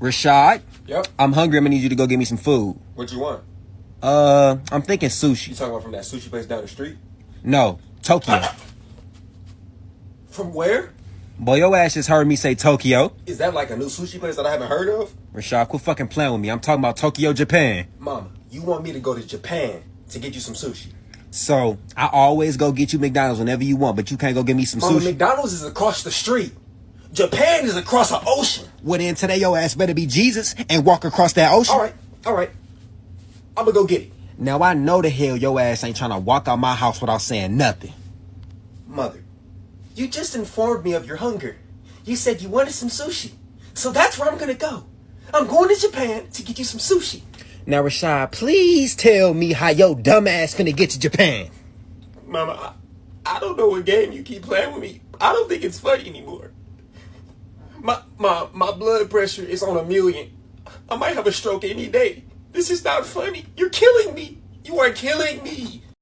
Rashad, Yep. I'm hungry. I'm gonna need you to go get me some food. What you want? I'm thinking sushi. You talking about from that sushi place down the street? No, Tokyo. From where? Boy, your ass just heard me say Tokyo. Is that like a new sushi place that I haven't heard of? Rashad, quit fucking playing with me. I'm talking about Tokyo, Japan. Mama, you want me to go to Japan to get you some sushi? So, I always go get you McDonald's whenever you want, but you can't go get me some Mama, sushi? McDonald's is across the street. Japan is across the ocean. Well, then today your ass better be Jesus and walk across that ocean. All right. I'm gonna go get it. Now, I know the hell your ass ain't trying to walk out my house without saying nothing. Mother, you just informed me of your hunger. You said you wanted some sushi. So that's where I'm gonna go. I'm going to Japan to get you some sushi. Now, Rashad, please tell me how your dumb ass finna get to Japan. Mama, I don't know what game you keep playing with me. I don't think it's funny anymore. My blood pressure is on 1,000,000. I might have a stroke any day. This is not funny. You're killing me. You are killing me.